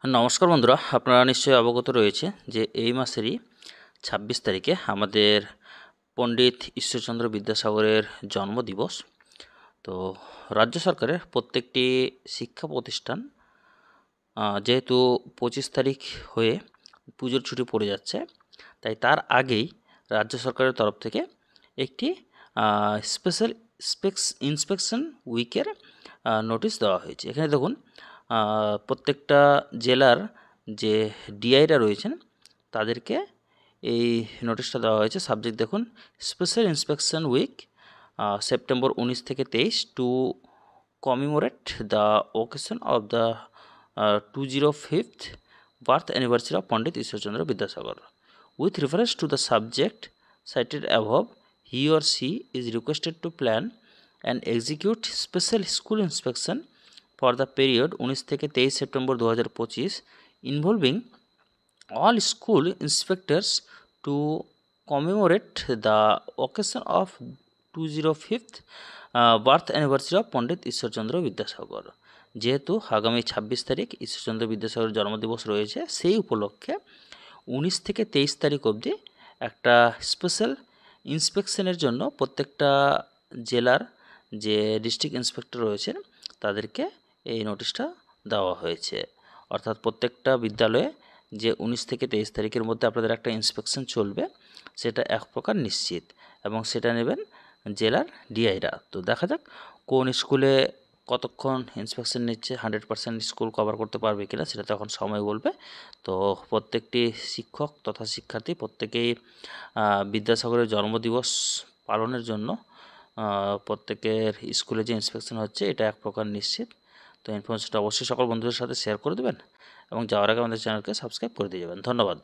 নমস্কার বন্ধুরা, আপনারা নিশ্চয়ই অবগত রয়েছে যে এই মাসেরই ২৬ তারিখে আমাদের পণ্ডিত ঈশ্বরচন্দ্র বিদ্যাসাগরের জন্মদিবস। তো রাজ্য সরকারের প্রত্যেকটি শিক্ষা প্রতিষ্ঠান যেহেতু ২৫ তারিখ হয়ে পুজোর ছুটি পড়ে যাচ্ছে, তাই তার আগেই রাজ্য সরকারের তরফ থেকে একটি স্পেশাল ইন্সপেকশন উইকের নোটিশ দেওয়া হয়েছে। এখানে দেখুন, প্রত্যেকটা জেলার যে ডিআইরা রয়েছেন তাদেরকে এই নোটিশটা দেওয়া হয়েছে। সাবজেক্ট দেখুন, স্পেশাল ইন্সপেকশন উইক সেপ্টেম্বর 19 থেকে 23 to commemorate the occasion of the 205th birth anniversary of Pandit Ishwarchandra Vidyasagar. With reference to the subject cited above, he or she is requested to plan and execute special school inspection for the period 19 থেকে 23 September 2025 involving all school inspectors to commemorate the occasion of 205th birth anniversary of Pandit Ishwarchandra Vidyasagar. যেহেতু আগামী ২৬ তারিখ ঈশ্বরচন্দ্র বিদ্যাসাগরের জন্মদিবস রয়েছে, সেই উপলক্ষে 19 থেকে 23 তারিখ অবধি একটা স্পেশাল ইন্সপেকশনের জন্য প্রত্যেকটা জেলার যে ডিস্ট্রিক্ট ইন্সপেক্টর রয়েছেন তাদেরকে এই নোটিশটা দেওয়া হয়েছে। অর্থাৎ প্রত্যেকটা বিদ্যালয়ে যে 19 থেকে 23 তারিখের মধ্যে আপনাদের একটা ইন্সপেকশন চলবে, সেটা এক প্রকার নিশ্চিত, এবং সেটা নেবেন জেলার ডিআইরা। তো দেখা যাক কোন স্কুলে কতক্ষণ ইন্সপেকশন নিচ্ছে, 100% স্কুল কভার করতে পারবে কিনা সেটা তো এখন সময় বলবে। তো প্রত্যেকটি শিক্ষক তথা শিক্ষার্থী প্রত্যেকেই বিদ্যাসাগরের জন্মদিবস পালনের জন্য প্রত্যেকের স্কুলে যে ইন্সপেকশন হচ্ছে এটা এক প্রকার নিশ্চিত। তো ইনফরমেশনটা অবশ্যই সকল বন্ধুদের সাথে শেয়ার করে দেবেন এবং যাওয়ার আগে আমাদের চ্যানেলকে সাবস্ক্রাইব করে দিয়ে যাবেন। ধন্যবাদ।